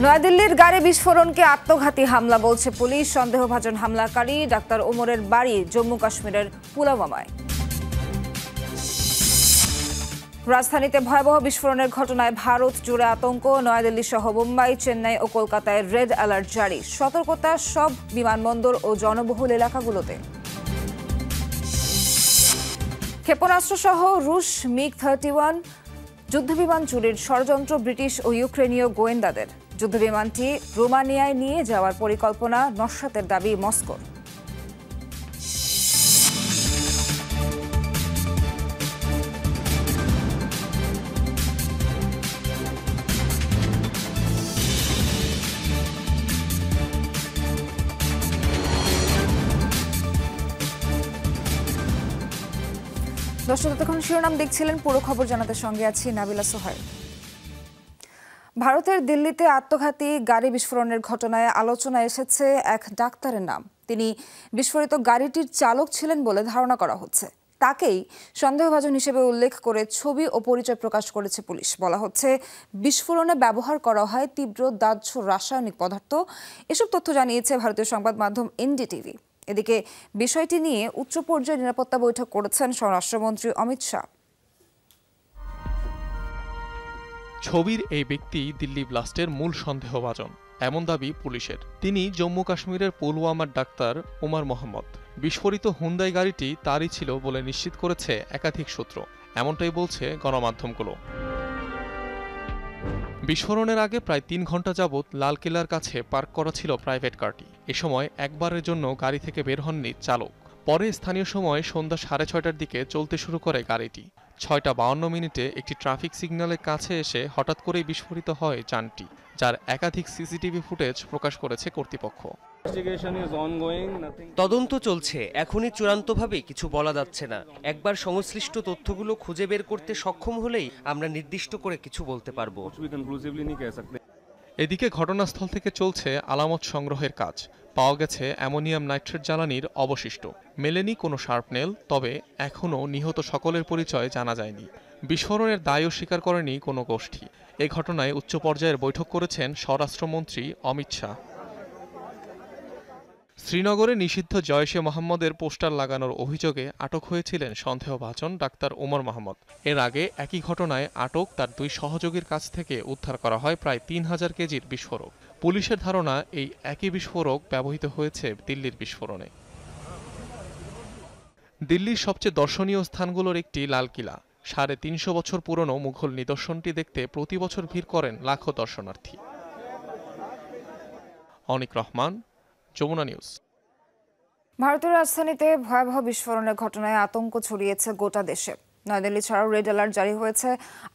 নয়াদিল্লির গাড়ি বিস্ফোরণকে আত্মঘাতী হামলা বলছে পুলিশ। সন্দেহভাজন হামলাকারী ডাক্তার ওমরের বাড়ি জম্মু কাশ্মীরের পুলওয়ামায়। রাজধানীতে ভয়াবহ বিস্ফোরণের ঘটনায় ভারত জুড়ে আতঙ্ক। নয়াদিল্লি সহ মুম্বাই, চেন্নাই ও কলকাতায় রেড অ্যালার্ট জারি। সতর্কতা সব বিমানবন্দর ও জনবহুল এলাকাগুলোতে। ক্ষেপণাস্ত্র সহ রুশ MiG-31 যুদ্ধবিমান চুরির ষড়যন্ত্র ব্রিটিশ ও ইউক্রেনীয় গোয়েন্দাদের। যুদ্ধবিমানটি রোমানিয়ায় নিয়ে যাওয়ার পরিকল্পনা, নস্যাতের দাবি মস্কোর। দর্শক, তখন শিরোনাম দেখছিলেন, পুরো খবর জানাতে সঙ্গে আছি নাবিলা সোহাইল। ভারতের দিল্লিতে আত্মঘাতী গাড়ি বিস্ফোরণের ঘটনায় আলোচনায় এসেছে এক ডাক্তারের নাম। তিনি বিস্ফোরিত গাড়িটির চালক ছিলেন বলে ধারণা করা হচ্ছে। তাকেই সন্দেহভাজন হিসেবে উল্লেখ করে ছবি ও পরিচয় প্রকাশ করেছে পুলিশ। বলা হচ্ছে, বিস্ফোরণে ব্যবহার করা হয় তীব্র দাহ্য রাসায়নিক পদার্থ। এসব তথ্য জানিয়েছে ভারতীয় সংবাদ মাধ্যম এনডিটিভি। এদিকে বিষয়টি নিয়ে উচ্চ পর্যায়ের নিরাপত্তা বৈঠক করেছেন স্বরাষ্ট্রমন্ত্রী অমিত শাহ। ছবির এই ব্যক্তি দিল্লি ব্লাস্টের মূল সন্দেহভাজন, এমন দাবি পুলিশের। তিনি জম্মু কাশ্মীরের পুলওয়ামার ডাক্তার ওমর মোহাম্মদ। বিস্ফোরিত হুন্দাই গাড়িটি তারই ছিল বলে নিশ্চিত করেছে একাধিক সূত্র। এমনটাই বলছে গণমাধ্যমগুলো। বিস্ফোরণের আগে প্রায় 3 ঘন্টা যাবৎ লালকেল্লার কাছে পার্ক করা ছিল প্রাইভেট কারটি। এ সময় একবারের জন্য গাড়ি থেকে বের হননি চালক। পরে স্থানীয় সময় সন্ধ্যা 6:30টার দিকে চলতে শুরু করে গাড়িটি। 6:52 একটি ট্রাফিক সিগন্যালের কাছে এসে হঠাৎ করেই বিস্ফোরিত হয় যানটি, যার একাধিক সিসিটিভি ফুটেজ প্রকাশ করেছে কর্তৃপক্ষ। তদন্ত চলছে, এখনই চূড়ান্তভাবে কিছু বলা যাচ্ছে না। একবার সংশ্লিষ্ট তথ্যগুলো খুঁজে বের করতে সক্ষম হলেই আমরা নির্দিষ্ট করে কিছু বলতে পারবো। এদিকে ঘটনাস্থল থেকে চলছে আলামত সংগ্রহের কাজ। পাওয়া গেছে অ্যামোনিয়াম নাইট্রেট জ্বালানির অবশিষ্ট। মেলেনি কোনো শার্পনেল, তবে এখনও নিহত সকলের পরিচয় জানা যায়নি। বিস্ফোরণের দায়ও স্বীকার করেনি কোনো গোষ্ঠী। এ ঘটনায় উচ্চ পর্যায়ের বৈঠক করেছেন স্বরাষ্ট্রমন্ত্রী অমিত শাহ। শ্রীনগরে নিষিদ্ধ জয়শে মোহাম্মদের পোস্টার লাগানোর অভিযোগে আটক হয়েছিলেন সন্দেহভাজন ডাক্তার ওমর মোহাম্মদ। এর আগে একই ঘটনায় আটক তার 2 সহযোগীর কাছ থেকে উদ্ধার করা হয় প্রায় 3000 কেজির বিস্ফোরক। পুলিশের ধারণা, এই একই বিস্ফোরক ব্যবহৃত হয়েছে দিল্লির বিস্ফোরণে। দিল্লির সবচেয়ে দর্শনীয় স্থানগুলোর একটি লালকিলা। 350 বছর পুরনো মুঘল নিদর্শনটি দেখতে প্রতি বছর ভিড় করেন লাখো দর্শনার্থী। অনিক রহমান, যমুনা নিউজ। ভারতের রাজধানীতে ভয়াবহ বিস্ফোরণের ঘটনায় আতঙ্ক ছড়িয়েছে গোটা দেশে। নয়াদিল্লি ছাড়াও রেড অ্যালার্ট জারি হয়েছে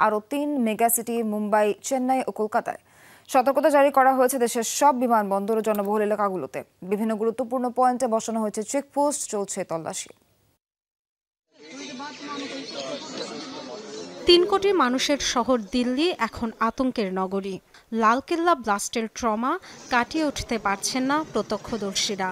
আরও 3 মেগাসিটি মুম্বাই, চেন্নাই ও কলকাতায়। সতর্কতা জারি করা হয়েছে দেশের সব বিমানবন্দর ও জনবহুল এলাকাগুলোতে। বিভিন্ন গুরুত্বপূর্ণ পয়েন্টে বসানো হয়েছে চেকপোস্ট, চলছে তল্লাশি। 3 কোটি মানুষের শহর দিল্লি এখন আতঙ্কের নগরী। লালকেল্লা ব্লাস্টের ট্রমা কাটিয়ে উঠতে পারছেন না প্রত্যক্ষদর্শীরা।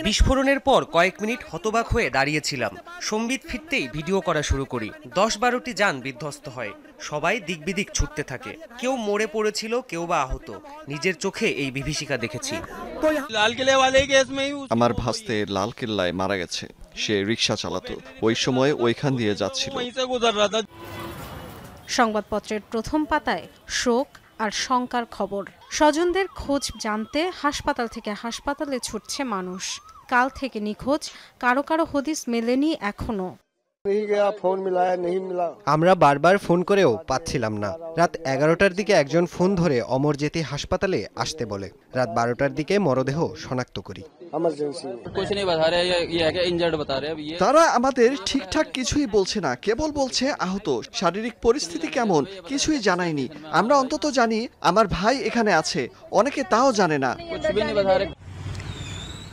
বিস্ফোরণের পর কয়েক মিনিট হতবাক হয়ে দাঁড়িয়েছিলাম। সম্বিত ফিরতেই ভিডিও করা শুরু করি। 10-12টি যান বিধ্বস্ত হয়। সবাই দিকবিদিক ছুটতে থাকে। কেউ মরে পড়েছিল, কেউ বা আহত। নিজের চোখে এই বিভীষিকা দেখেছি। আমার ভাস্তে লালকেল্লায় মারা গেছে। সে রিক্সা চালাতো, ওই সময় ওইখান দিয়ে যাচ্ছিল। সংবাদপত্রের প্রথম পাতায় শোক আর শঙ্কার খবর। স্বজনদের খোঁজ জানতে হাসপাতাল থেকে হাসপাতালে ছুটছে মানুষ। কাল থেকে নিখোঁজ, কারো কারো হদিস মেলেনি এখনো। আমরা বারবার ফোন করেও পাচ্ছিলাম না। রাত 11টার দিকে একজন ফোন ধরে অমরজেতি হাসপাতালে আসতে বলে। রাত 12টার দিকে মরদেহ শনাক্ত করি। তারা আমাদের ঠিকঠাক কিছুই বলছে না, কেবল বলছে আহত। শারীরিক পরিস্থিতি কেমন কিছুই জানায়নি। আমরা অন্তত জানি আমার ভাই এখানে আছে, অনেকে তাও জানে না।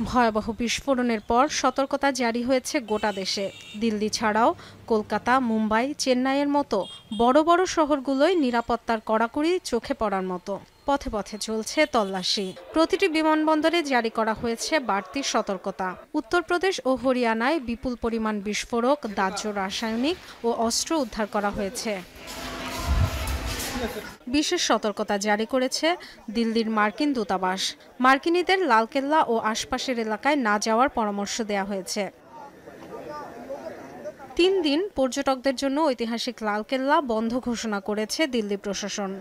ভয়াবহ বিস্ফোরণের পর সতর্কতা জারি হয়েছে গোটা দেশে। দিল্লি ছাড়াও কলকাতা, মুম্বাই, চেন্নাইয়ের মতো বড় বড় শহরগুলোয় নিরাপত্তার কড়াকড়ি চোখে পড়ার মতো। পথে পথে চলছে তল্লাশি। প্রতিটি বিমানবন্দরে জারি করা হয়েছে বাড়তি সতর্কতা। উত্তরপ্রদেশ ও হরিয়ানায় বিপুল পরিমাণ বিস্ফোরক, দাহ্য রাসায়নিক ও অস্ত্র উদ্ধার করা হয়েছে। বিশেষ সতর্কতা জারি করেছে দিল্লির মার্কিন দূতাবাস। মার্কিনীদের লালকেল্লা ও আশপাশের এলাকায় না যাওয়ার পরামর্শ দেওয়া হয়েছে। 3 দিন পর্যটকদের জন্য ঐতিহাসিক লালকেল্লা বন্ধ ঘোষণা করেছে দিল্লি প্রশাসন।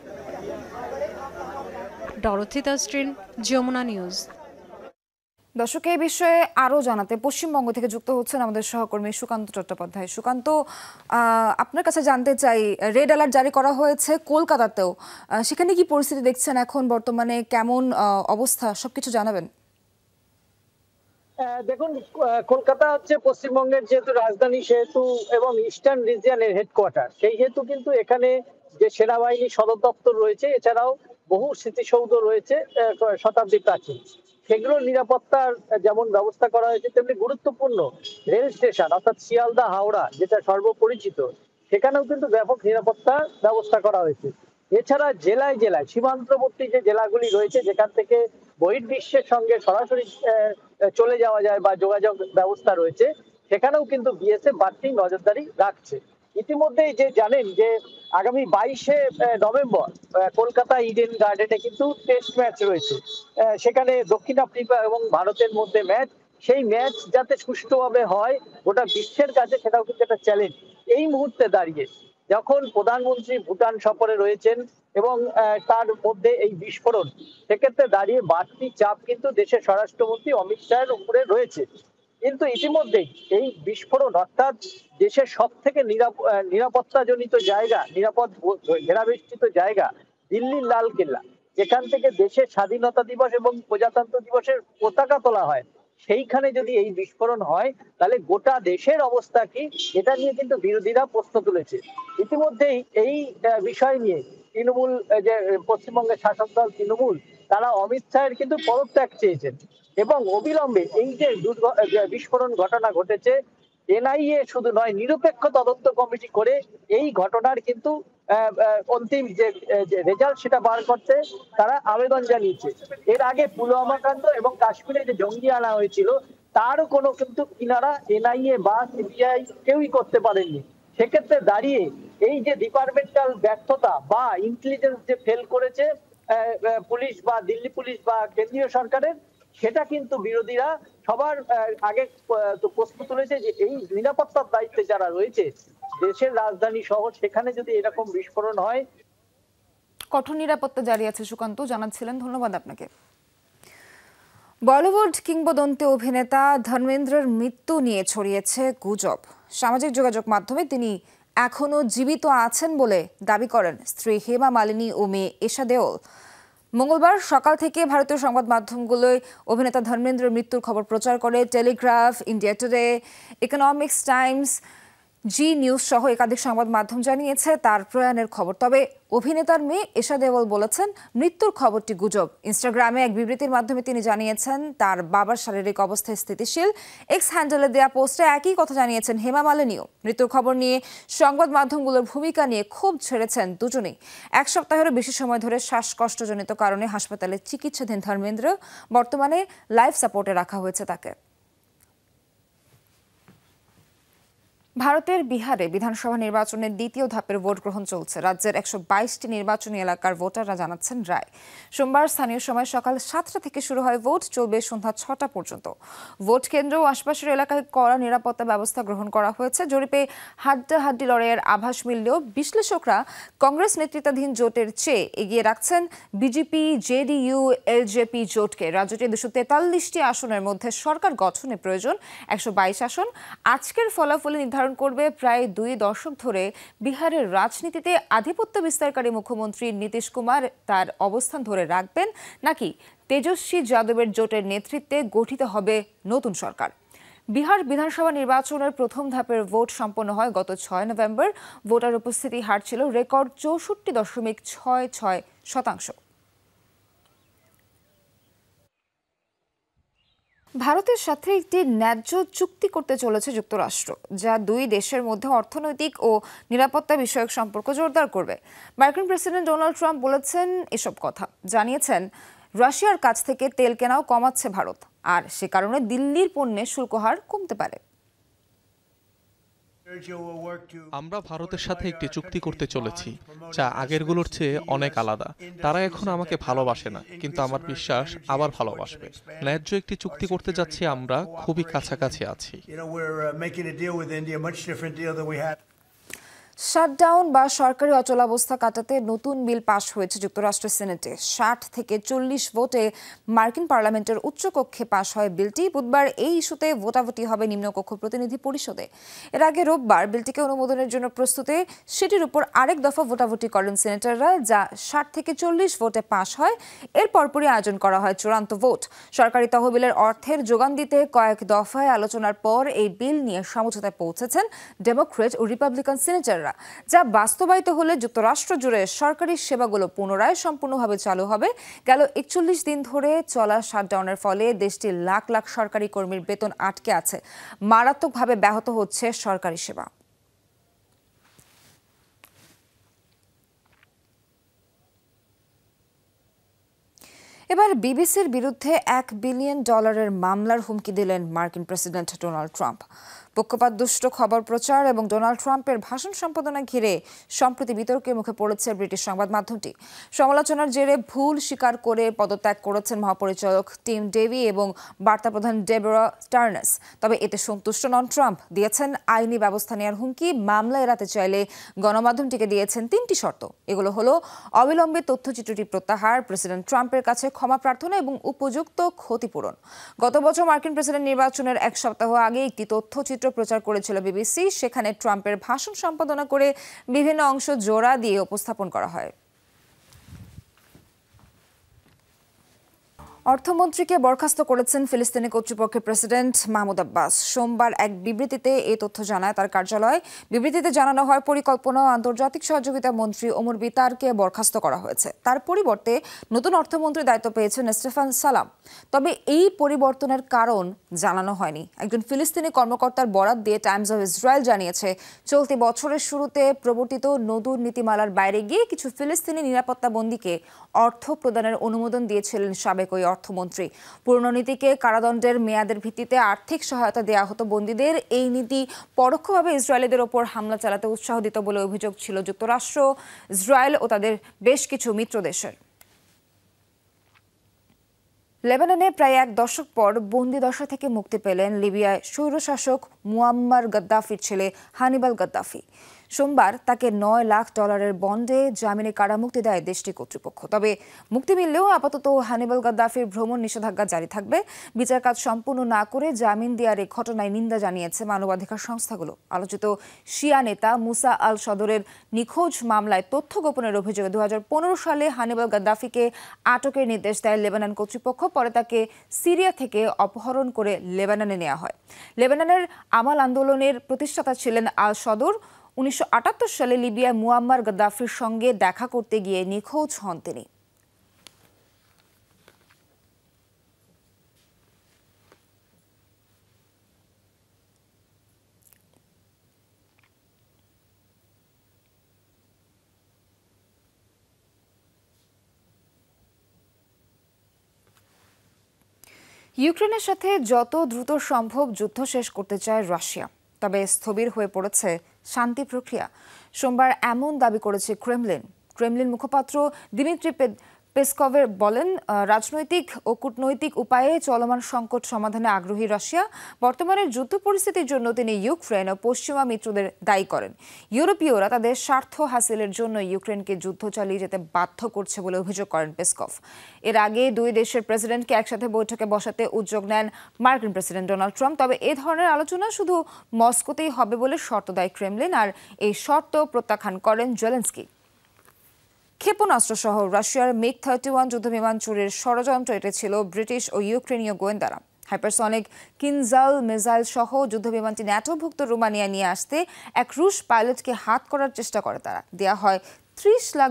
ডরথি তাস্ট্রিন, যমুনা নিউজ। দর্শক, এই বিষয়ে আরও জানাতে পশ্চিমবঙ্গ থেকে যুক্ত হচ্ছেন আমাদের সহকর্মী সুকান্ত চট্টোপাধ্যায়। সুকান্ত, আপনার কাছে জানতে চাই, রেড অ্যালার্ট জারি করা হয়েছে কলকাতাতেও, সেখানে কি পরিস্থিতি দেখছেন এখন বর্তমানে, কেমন অবস্থা, সবকিছু জানাবেন। দেখুন, কলকাতা হচ্ছে পশ্চিমবঙ্গের যেহেতু রাজধানী সেহেতু এবং ইস্টার্ন রিজিয়নের হেডকোয়ার্টার, সেই হেতু কিন্তু এখানে যে সেনাবাহিনী সদর দপ্তর রয়েছে, এছাড়াও বহু স্মৃতিসৌধ রয়েছে শতাব্দী প্রাচীন, সেগুলোর নিরাপত্তার যেমন ব্যবস্থা করা হয়েছে, তেমনি গুরুত্বপূর্ণ রেল স্টেশন অর্থাৎ শিয়ালদা হাওড়া যেটা সর্বপরিচিত, সেখানেও কিন্তু ব্যাপক নিরাপত্তার ব্যবস্থা করা হয়েছে। এছাড়া জেলায় জেলায় সীমান্তবর্তী যে জেলাগুলি রয়েছে, যেখান থেকে বহির্বিশ্বের সঙ্গে সরাসরি চলে যাওয়া যায় বা যোগাযোগ ব্যবস্থা রয়েছে, সেখানেও কিন্তু বিএসএফ বাড়তি নজরদারি রাখছে। ইতিমধ্যেই যে জানেন যে আগামী 22শে নভেম্বর কলকাতা ইডেন গার্ডেনে কিন্তু টেস্ট ম্যাচ রয়েছে, সেখানে দক্ষিণ আফ্রিকা এবং ভারতের মধ্যে ম্যাচ। সেই ম্যাচ যাতে সুষ্ঠুভাবে হয় গোটা বিশ্বের কাছে, সেটাও কিন্তু একটা চ্যালেঞ্জ। এই মুহূর্তে দাঁড়িয়ে যখন প্রধানমন্ত্রী ভুটান সফরে রয়েছেন এবং তার মধ্যে এই বিস্ফোরণ, সেক্ষেত্রে দাঁড়িয়ে বাড়তি চাপ কিন্তু দেশের স্বরাষ্ট্রমন্ত্রী অমিত শাহের উপরে রয়েছে। কিন্তু ইতিমধ্যেই এই বিস্ফোরণ অর্থাৎ দেশের সব থেকে নিরাপত্তাজনিত জায়গা, নিরাপদ ঘেরাবেষ্টিত জায়গা দিল্লির লালকেল্লা, যেখান থেকে দেশের স্বাধীনতা দিবস এবং প্রজাতন্ত্র দিবসের পতাকা তোলা হয়, সেইখানে যদি এই বিস্ফোরণ হয় তাহলে গোটা দেশের অবস্থা কি, এটা নিয়ে কিন্তু বিরোধীরা প্রশ্ন তুলেছে। ইতিমধ্যেই এই বিষয় নিয়ে তৃণমূল, যে পশ্চিমবঙ্গের শাসক দল তৃণমূল, তারা অমিত শাহের কিন্তু পদত্যাগ চেয়েছেন এবং অবিলম্বে এই যে বিস্ফোরণ ঘটনা ঘটেছে, এনআইএ শুধু নয়, নিরপেক্ষ তদন্ত কমিটি করে এই ঘটনার কিন্তু অন্তিম যে রেজাল্ট সেটা বার করতে তারা আবেদন জানিয়েছে। এর আগে পুলওয়ামা কাণ্ড এবং কাশ্মীরে যে জঙ্গি আনা হয়েছিল, তারও কোনো কিন্তু কিনারা এনআইএ বা সিবিআই কেউই করতে পারেননি। সেক্ষেত্রে দাঁড়িয়ে এই যে ডিপার্টমেন্টাল ব্যর্থতা বা ইন্টেলিজেন্স যে ফেল করেছে পুলিশ বা দিল্লি পুলিশ বা কেন্দ্রীয় সরকারের, সেটা কিন্তু বিরোধীরা সবার আগে প্রশ্ন তুলেছে যে এই নিরাপত্তার দায়িত্বে যারা রয়েছে দেশের রাজধানী শহর, সেখানে যদি এরকম বিস্ফোরণ হয়। কঠোর নিরাপত্তা জারি আছে সুকান্ত, জানাচ্ছিলেন, ধন্যবাদ আপনাকে। বলিউড কিংবদন্তি অভিনেতা ধর্মেন্দ্রের মৃত্যু নিয়ে ছড়িয়েছে গুজব। সামাজিক যোগাযোগ মাধ্যমে তিনি এখনো জীবিত আছেন বলে দাবি করেন স্ত্রী হেমা মালিনী ও মেয়ে এশা দেওল। মঙ্গলবার সকাল থেকে ভারতীয় সংবাদ মাধ্যমগুলোয় অভিনেতা ধর্মেন্দ্রের মৃত্যুর খবর প্রচার করে Telegraph, India Today, Economics Times, Zee News সহ একাধিক সংবাদ মাধ্যম জানিয়েছে তার প্রয়াণের খবর। তবে অভিনেতার মেয়ে এশা দেওল বলেছেন মৃত্যুর খবরটি গুজব। ইনস্টাগ্রামে এক বিবৃতির মাধ্যমে তিনি জানিয়েছেন তার বাবার শারীরিক অবস্থা স্থিতিশীল। এক্স হ্যান্ডেলে দেয়া পোস্টে একই কথা জানিয়েছেন হেমা মালিনীও। মৃত্যুর খবর নিয়ে সংবাদ মাধ্যমগুলোর ভূমিকা নিয়ে ক্ষোভ ঝেড়েছেন দুজনেই। 1 সপ্তাহেরও বেশি সময় ধরে শ্বাসকষ্টজনিত কারণে হাসপাতালে চিকিৎসাধীন ধর্মেন্দ্র, বর্তমানে লাইফ সাপোর্টে রাখা হয়েছে তাকে। ভারতের বিহারে বিধানসভা নির্বাচনের দ্বিতীয় ধাপের ভোট গ্রহণ চলছে। রাজ্যের 122টি নির্বাচনী এলাকার ভোটাররা জানাচ্ছেন রায়। সোমবার স্থানীয় সময় সকাল 7টা থেকে শুরু হয় ভোট, চলবে সন্ধ্যা 6টা পর্যন্ত। ভোট কেন্দ্র ও আশপাশের এলাকায় কড়া নিরাপত্তা ব্যবস্থা গ্রহণ করা হয়েছে। জরিপে হাড্ডাহাড্ডি লড়াইয়ের আভাস মিললেও বিশ্লেষকরা কংগ্রেস নেতৃত্বাধীন জোটের চেয়ে এগিয়ে রাখছেন বিজেপি, জেডিইউ, এলজেপি জোটকে। রাজ্যটির 243টি আসনের মধ্যে সরকার গঠনে প্রয়োজন 122 আসন। আজকের ফলাফলে নির্ধারণ করবে প্রায় 2 দশক ধরে বিহারের রাজনীতিতে আধিপত্য বিস্তারকারী মুখ্যমন্ত্রী নীতিশ কুমার তার অবস্থান ধরে রাখবেন নাকি তেজস্বী যাদবের জোটের নেতৃত্বে গঠিত হবে নতুন সরকার। বিহার বিধানসভা নির্বাচনের প্রথম ধাপের ভোট সম্পন্ন হয় গত 6 নভেম্বর। ভোটার উপস্থিতি হার ছিল রেকর্ড 64.66%। ভারতের সাথে একটি ন্যায্য চুক্তি করতে চলেছে যুক্তরাষ্ট্র, যা 2 দেশের মধ্যে অর্থনৈতিক ও নিরাপত্তা বিষয়ক সম্পর্ক জোরদার করবে। মার্কিন প্রেসিডেন্ট ডোনাল্ড ট্রাম্প বলেছেন এসব কথা। জানিয়েছেন রাশিয়ার কাছ থেকে তেল কেনাও কমাচ্ছে ভারত, আর সে কারণে দিল্লির পণ্যের শুল্ক হার কমতে পারে। আমরা ভারতের সাথে একটি চুক্তি করতে চলেছি যা আগেরগুলোর চেয়ে অনেক আলাদা। তারা এখন আমাকে ভালোবাসে না, কিন্তু আমার বিশ্বাস আবার ভালোবাসবে। ন্যায্য একটি চুক্তি করতে যাচ্ছি, আমরা খুবই কাছাকাছি আছি। শাটডাউন বা সরকারি অচলাবস্থা কাটাতে নতুন বিল পাশ হয়েছে যুক্তরাষ্ট্রের সিনেটে। 60 থেকে 40 ভোটে মার্কিন পার্লামেন্টের উচ্চকক্ষে পাশ হয় বিলটি। বুধবার এই ইস্যুতে ভোটাভুটি হবে নিম্নকক্ষ প্রতিনিধি পরিষদে। এর আগে রোববার বিলটিকে অনুমোদনের জন্য প্রস্তুতে সেটির উপর আরেক দফা ভোটাভুটি করেন সিনেটররা, যা 60 থেকে 40 ভোটে পাশ হয়। এর পরপরই আয়োজন করা হয় চূড়ান্ত ভোট। সরকারি তহবিলের অর্থের যোগান দিতে কয়েক দফায় আলোচনার পর এই বিল নিয়ে সমঝোতায় পৌঁছেছেন ডেমোক্রেট ও রিপাবলিকান সিনেটররা, যা বাস্তবায়িত হলে যুক্তরাষ্ট্র জুড়ে সরকারি সেবাগুলো পুনরায় সম্পূর্ণভাবে চালু হবে। গেল 41 দিন ধরে চলা শাটডাউনের ফলে দেশটির লাখ লাখ সরকারি কর্মীর বেতন আটকে আছে। মারাত্মকভাবে ব্যাহত হচ্ছে সরকারি সেবা। এবার বিবিসির বিরুদ্ধে $1 বিলিয়ন মামলার হুমকি দিলেন মার্কিন প্রেসিডেন্ট ডোনাল্ড ট্রাম্প। পক্ষপাতদুষ্ট খবর প্রচার এবং ডোনাল্ড ট্রাম্পের ভাষণ সম্পাদনা ঘিরে সম্প্রতি বিতর্কের মুখে পড়েছে ব্রিটিশ সংবাদ মাধ্যমটি। সমালোচনার জেরে ভুল স্বীকার করে পদত্যাগ করেছেন মহাপরিচালক টিম ডেভি এবং বার্তা প্রধান ডেবোরা স্টার্নেস। তবে এতে সন্তুষ্ট নন ট্রাম্প, দিয়েছেন আইনি ব্যবস্থা নেওয়ার হুমকি। মামলা এড়াতে চাইলে গণমাধ্যমটিকে দিয়েছেন 3টি শর্ত। এগুলো হলো অবিলম্বে তথ্যচিত্রটি প্রত্যাহার, প্রেসিডেন্ট ট্রাম্পের কাছে ক্ষমা প্রার্থনা এবং উপযুক্ত ক্ষতিপূরণ। গত বছর মার্কিন প্রেসিডেন্ট নির্বাচনের 1 সপ্তাহ আগে একটি তথ্যচিত্র প্রচার করেছিল বিবিসি। সেখানে ট্রাম্পের ভাষণ সম্পাদনা করে বিভিন্ন অংশ জোড়া দিয়ে উপস্থাপন করা হয়। অর্থমন্ত্রীকে বরখাস্ত করেছেন ফিলিস্তিনি কর্তৃপক্ষের প্রেসিডেন্ট মাহমুদ আব্বাস। সোমবার এক বিবৃতিতে এই তথ্য জানায় তার কার্যালয়। বিবৃতিতে জানানো হয়, পরিকল্পনা ও আন্তর্জাতিক সহযোগিতা মন্ত্রী ওমর বিতারকে বরখাস্ত করা হয়েছে। তার পরিবর্তে নতুন অর্থমন্ত্রীর দায়িত্ব পেয়েছেন স্টেফান সালাম। তবে এই পরিবর্তনের কারণ জানানো হয়নি। একজন ফিলিস্তিনি কর্মকর্তার বরাত দিয়ে টাইমস অফ ইসরায়েল জানিয়েছে, চলতি বছরের শুরুতে প্রবর্তিত নতুন নীতিমালার বাইরে গিয়ে কিছু ফিলিস্তিনি নিরাপত্তা বন্দীকে অর্থ প্রদানের অনুমোদন দিয়েছিলেন সাবেক ওই অর্থমন্ত্রী। পুরনো নীতিকে কারাদণ্ডের মেয়াদের ভিত্তিতে আর্থিক সহায়তা দেওয়া হতো বন্দীদের। এই নীতি পরোক্ষভাবে ইসরায়েলিদের ওপর হামলা চালাতে উৎসাহ দিত বলে অভিযোগ ছিল যুক্তরাষ্ট্র, ইসরায়েল ও তাদের বেশ কিছু মিত্র দেশের। লেবাননে প্রায় 1 দশক পর বন্দি দশা থেকে মুক্তি পেলেন লিবিয়ায় স্বৈরশাসক মুয়াম্মার গাদ্দাফির ছেলে হানিবাল গাদ্দাফি। সোমবার তাকে $9 লাখ বন্ডে জামিনে কারামুক্তি দেয় দেশটির কর্তৃপক্ষ। তবে মুক্তি মিললেও আপাতত হানিবাল গাদ্দাফির ভ্রমণ নিষেধাজ্ঞা জারি থাকবে। বিচার কাজ সম্পূর্ণ না করে জামিন দেওয়ার এই ঘটনায় নিন্দা জানিয়েছে মানবাধিকার সংস্থাগুলো। আলোচিত শিয়া নেতা মুসা আল সদরের নিখোঁজ মামলায় তথ্য গোপনের অভিযোগে 2015 সালে হানিবাল গাদ্দাফিকে আটকের নির্দেশ দেয় লেবানন কর্তৃপক্ষ। পরে তাকে সিরিয়া থেকে অপহরণ করে লেবাননে নেওয়া হয়। লেবাননের আমাল আন্দোলনের প্রতিষ্ঠাতা ছিলেন আল সদর। 1978 সালে লিবিয়ায় মুয়াম্মার গাদ্দাফির সঙ্গে দেখা করতে গিয়ে নিখোঁজ হন তিনি। ইউক্রেনের সাথে যত দ্রুত সম্ভব যুদ্ধ শেষ করতে চায় রাশিয়া, তবে স্থবির হয়ে পড়েছে শান্তি প্রক্রিয়া। সোমবার এমন দাবি করেছে ক্রেমলিন মুখপাত্র দিমিত্রি পেসকভের বলেন, রাজনৈতিক ও কূটনৈতিক উপায়ে চলমান সংকট সমাধানে আগ্রহী রাশিয়া। বর্তমানের যুদ্ধ পরিস্থিতির জন্য তিনি ইউক্রেন ও পশ্চিমা মিত্রদের দায়ী করেন। ইউরোপীয়রা তাদের স্বার্থ হাসিলের জন্য ইউক্রেনকে যুদ্ধ চালিয়ে যেতে বাধ্য করছে বলে অভিযোগ করেন পেসকভ। এর আগে দুই দেশের প্রেসিডেন্টকে একসাথে বৈঠকে বসাতে উদ্যোগ নেন মার্কিন প্রেসিডেন্ট ডোনাল্ড ট্রাম্প। তবে এ ধরনের আলোচনা শুধু মস্কোতেই হবে বলে শর্ত দেয় ক্রেমলিন, আর এই শর্ত প্রত্যাখ্যান করেন জেলেনস্কি। ক্ষেপণাস্ত্রসহ রাশিয়ার MiG-31 যুদ্ধবিমান চুরির ষড়যন্ত্র এঁটেছিল ব্রিটিশ ও ইউক্রেনীয় গোয়েন্দারা। হাইপারসনিক কিনজাল মিসাইল সহ যুদ্ধবিমানটি ন্যাটোভুক্ত রোমানিয়া নিয়ে আসতে এক রুশ পাইলটকে হাত করার চেষ্টা করে তারা। দেয়া হয় $30 লাখ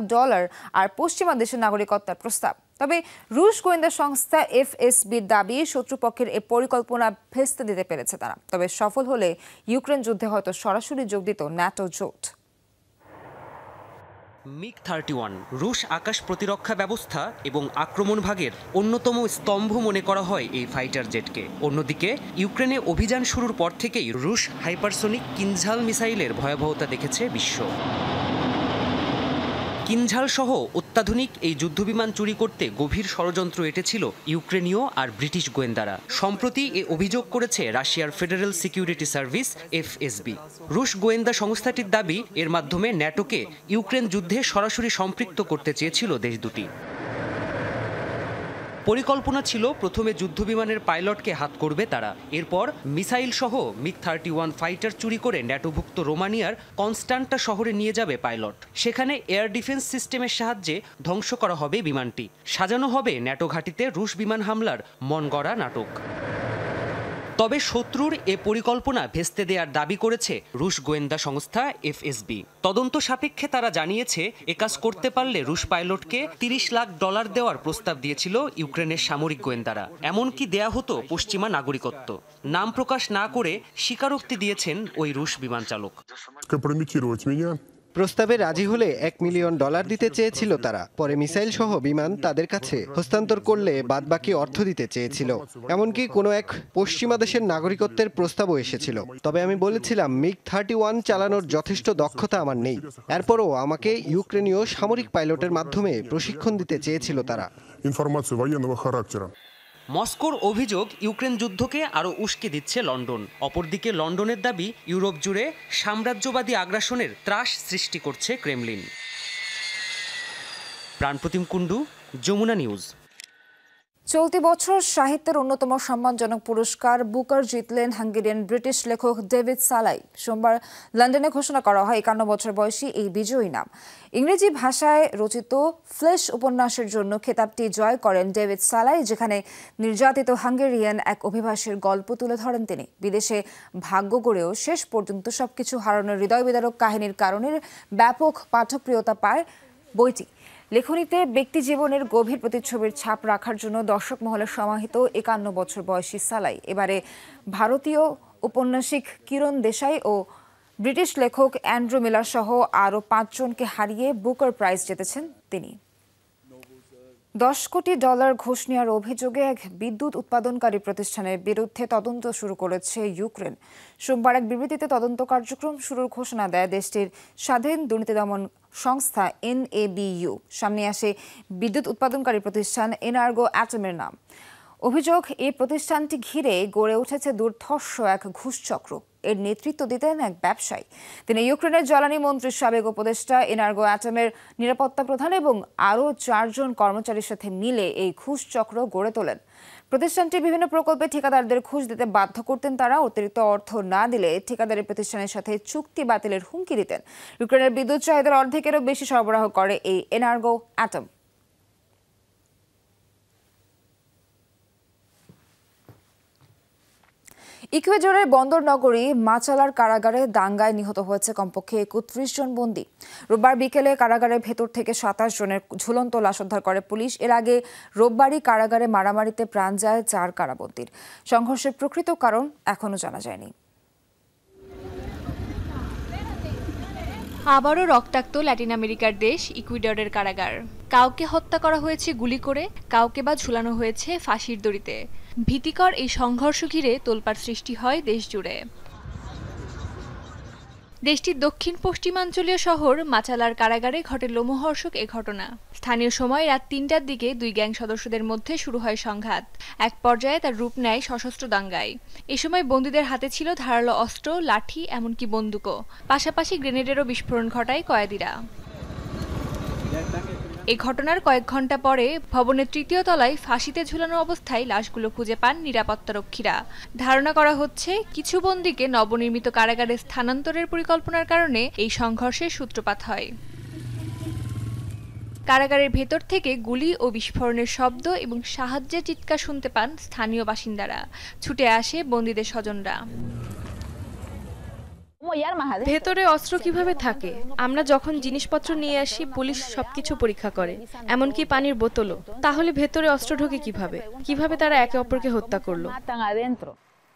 আর পশ্চিমা দেশের নাগরিকত্বের প্রস্তাব। তবে রুশ গোয়েন্দা সংস্থা FSBর দাবি, শত্রুপক্ষের এ পরিকল্পনা ভেস্তে দিতে পেরেছে তারা। তবে সফল হলে ইউক্রেন যুদ্ধে হয়তো সরাসরি যোগ দিত ন্যাটো জোট। MiG-31 রুশ আকাশ প্রতিরক্ষা ব্যবস্থা এবং আক্রমণ ভাগের অন্যতম স্তম্ভ মনে করা হয় এই ফাইটার জেটকে। অন্যদিকে ইউক্রেনে অভিযান শুরুর পর থেকেই রুশ হাইপারসোনিক কিনঝাল মিসাইলের ভয়াবহতা দেখেছে বিশ্ব। কিনঝাল সহ অত্যাধুনিক এই যুদ্ধবিমান চুরি করতে গভীর ষড়যন্ত্র এঁটেছিল ইউক্রেনীয় আর ব্রিটিশ গোয়েন্দারা। সম্প্রতি এ অভিযোগ করেছে রাশিয়ার ফেডারেল সিকিউরিটি সার্ভিস FSB। রুশ গোয়েন্দা সংস্থাটির দাবি, এর মাধ্যমে ন্যাটোকে ইউক্রেন যুদ্ধে সরাসরি সম্পৃক্ত করতে চেয়েছিল দেশ দুটি। পরিকল্পনা ছিল প্রথমে যুদ্ধবিমানের পাইলটকে হাত করবে তারা, এরপর মিসাইল সহ MiG-31 ফাইটার চুরি করে ন্যাটোভুক্ত রোমানিয়ার কনস্টান্টা শহরে নিয়ে যাবে পাইলট। সেখানে এয়ার ডিফেন্স সিস্টেমের সাহায্যে ধ্বংস করা হবে বিমানটি। সাজানো হবে ন্যাটো ঘাঁটিতে রুশ বিমান হামলার মনগড়া নাটক। তবে শত্রুর এ পরিকল্পনা ভেস্তে দেওয়ার দাবি করেছে রুশ গোয়েন্দা সংস্থা FSB। তদন্ত সাপেক্ষে তারা জানিয়েছে, এ কাজ করতে পারলে রুশ পাইলটকে $30 লাখ দেওয়ার প্রস্তাব দিয়েছিল ইউক্রেনের সামরিক গোয়েন্দারা। এমনকি দেয়া হতো পশ্চিমা নাগরিকত্ব। নাম প্রকাশ না করে স্বীকারোক্তি দিয়েছেন ওই রুশ বিমান চালক। প্রস্তাবে রাজি হলে $1 মিলিয়ন দিতে চেয়েছিল তারা। পরে মিসাইল সহ বিমান তাদের কাছে হস্তান্তর করলে বাদবাকি অর্থ দিতে চেয়েছিল। এমনকি কোনো এক পশ্চিমা দেশের নাগরিকত্বের প্রস্তাবও এসেছিল। তবে আমি বলেছিলাম, MiG-31 চালানোর যথেষ্ট দক্ষতা আমার নেই। এরপরও আমাকে ইউক্রেনীয় সামরিক পাইলটের মাধ্যমে প্রশিক্ষণ দিতে চেয়েছিল তারা। মস্কোর অভিযোগ, ইউক্রেন যুদ্ধকে আরও উস্কে দিচ্ছে লন্ডন। অপরদিকে লন্ডনের দাবি, ইউরোপ জুড়ে সাম্রাজ্যবাদী আগ্রাসনের ত্রাস সৃষ্টি করছে ক্রেমলিন। প্রাণপ্রতিম কুণ্ডু, যমুনা নিউজ। চলতি বছর সাহিত্যের অন্যতম সম্মানজনক পুরস্কার বুকার জিতলেন হাঙ্গেরিয়ান ব্রিটিশ লেখক ডেভিড সালাই। সোমবার লন্ডনে ঘোষণা করা হয় 51 বছর বয়সী এই বিজয়ী নাম। ইংরেজি ভাষায় রচিত ফ্লেশ উপন্যাসের জন্য খেতাবটি জয় করেন ডেভিড সালাই, যেখানে নির্যাতিত হাঙ্গেরিয়ান এক অভিবাসীর গল্প তুলে ধরেন তিনি। বিদেশে ভাগ্য গড়েও শেষ পর্যন্ত সবকিছু হারানোর হৃদয় বিদারক কাহিনীর কারণে ব্যাপক পাঠকপ্রিয়তা পায় বইটি। লেখনীতে ব্যক্তি জীবনের গভীর প্রতিচ্ছবির ছাপ রাখার জন্য দর্শক মহলে সমাহিত 51 বছর বয়সী সালাই এবারে ভারতীয় ঔপন্যাসিক কিরণ দেশাই ও ব্রিটিশ লেখক অ্যান্ড্রু মিলার সহ আরও 5 জনকে হারিয়ে বুকার প্রাইজ জিতেছেন তিনি। $10 কোটি ঘুষ নেওয়ার অভিযোগে এক বিদ্যুৎ উৎপাদনকারী প্রতিষ্ঠানের বিরুদ্ধে তদন্ত শুরু করেছে ইউক্রেন। সোমবার এক বিবৃতিতে তদন্ত কার্যক্রম শুরুর ঘোষণা দেয় দেশটির স্বাধীন দুর্নীতি দমন সংস্থা NABU। সামনে আসে বিদ্যুৎ উৎপাদনকারী প্রতিষ্ঠান এনার্গো অ্যাটমের নাম। অভিযোগ, এই প্রতিষ্ঠানটি ঘিরে গড়ে উঠেছে দুর্ধর্ষ এক ঘুষচক্র। এর নেতৃত্ব দিতেন এক ব্যবসায়ী। তিনি ইউক্রেনের জ্বালানি মন্ত্রীর সাবেক উপদেষ্টা, এনার্গো অ্যাটমের নিরাপত্তা প্রধান এবং আরও 4 জন কর্মচারীর সাথে মিলে এই ঘুষচক্র গড়ে তোলেন। প্রতিষ্ঠানটি বিভিন্ন প্রকল্পে ঠিকাদারদের ঘুষ দিতে বাধ্য করতেন তারা। অতিরিক্ত অর্থ না দিলে ঠিকাদারি প্রতিষ্ঠানের সাথে চুক্তি বাতিলের হুমকি দিতেন। ইউক্রেনের বিদ্যুৎ চাহিদার অর্ধেকেরও বেশি সরবরাহ করে এই এনার্গো অ্যাটম। ইকুয়েডরের বন্দর নগরী মাচালার কারাগারে দাঙ্গায় নিহত হয়েছে কমপক্ষে 31 জন বন্দী। রোববার বিকেলে কারাগারের ভেতর থেকে 27 জনের ঝুলন্ত লাশ উদ্ধার করে পুলিশ। এর আগে রোববারই কারাগারে মারামারিতে প্রাণ যায় 4 কারাবন্দীর। সংঘর্ষের প্রকৃত কারণ এখনো জানা যায়নি। আবারও রক্তাক্ত ল্যাটিন আমেরিকার দেশ ইকুয়েডরের কারাগার। কাউকে হত্যা করা হয়েছে গুলি করে, কাউকে বা ঝুলানো হয়েছে ফাঁসির দড়িতে। ভীতিকর এই সংঘর্ষ ঘিরে তোলপাড় সৃষ্টি হয় দেশ জুড়ে। দেশটির দক্ষিণ পশ্চিমাঞ্চলীয় শহর মাচালার কারাগারে ঘটে লোমহর্ষক এ ঘটনা। স্থানীয় সময় রাত 3টার দিকে 2 গ্যাং সদস্যদের মধ্যে শুরু হয় সংঘাত। এক পর্যায়ে তার রূপ নেয় সশস্ত্র দাঙ্গায়। এ সময় বন্দীদের হাতে ছিল ধারালো অস্ত্র, লাঠি, এমনকি বন্দুকও। পাশাপাশি গ্রেনেডেরও বিস্ফোরণ ঘটায় কয়েদিরা। এই ঘটনার কয়েক ঘন্টা পরে ভবনের 3য় তলায় ফাঁসিতে ঝুলানো অবস্থায় লাশগুলো খুঁজে পান নিরাপত্তারক্ষীরা। ধারণা করা হচ্ছে কিছু বন্দীকে নবনির্মিত কারাগারে স্থানান্তরের পরিকল্পনার কারণে এই সংঘর্ষের সূত্রপাত হয়। কারাগারের ভেতর থেকে গুলি ও বিস্ফোরণের শব্দ এবং সাহায্যের চিৎকার শুনতে পান স্থানীয় বাসিন্দারা। ছুটে আসে বন্দীদের স্বজনরা। ভেতরে অস্ত্র কিভাবে থাকে? আমরা যখন জিনিসপত্র নিয়ে আসি পুলিশ সবকিছু পরীক্ষা করে, এমনকি পানির বোতলও। তাহলে ভেতরে অস্ত্র ঢোকে কিভাবে? কিভাবে তারা একে অপরকে হত্যা করলো?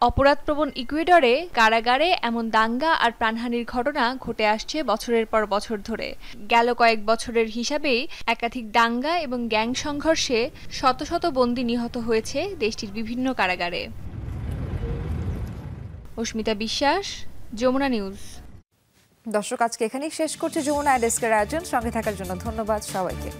অপরাধপ্রবণ ইকুয়েডরে কারাগারে এমন দাঙ্গা আর প্রাণহানির ঘটনা ঘটে আসছে বছরের পর বছর ধরে। গেল কয়েক বছরের হিসাবেই একাধিক দাঙ্গা এবং গ্যাং সংঘর্ষে শত শত বন্দী নিহত হয়েছে দেশটির বিভিন্ন কারাগারে। অস্মিতা বিশ্বাস, যমুনা নিউজ। দর্শক, আজকে এখানেই শেষ করছি যমুনা ডেস্কের আয়োজন। সঙ্গে থাকার জন্য ধন্যবাদ সবাইকে।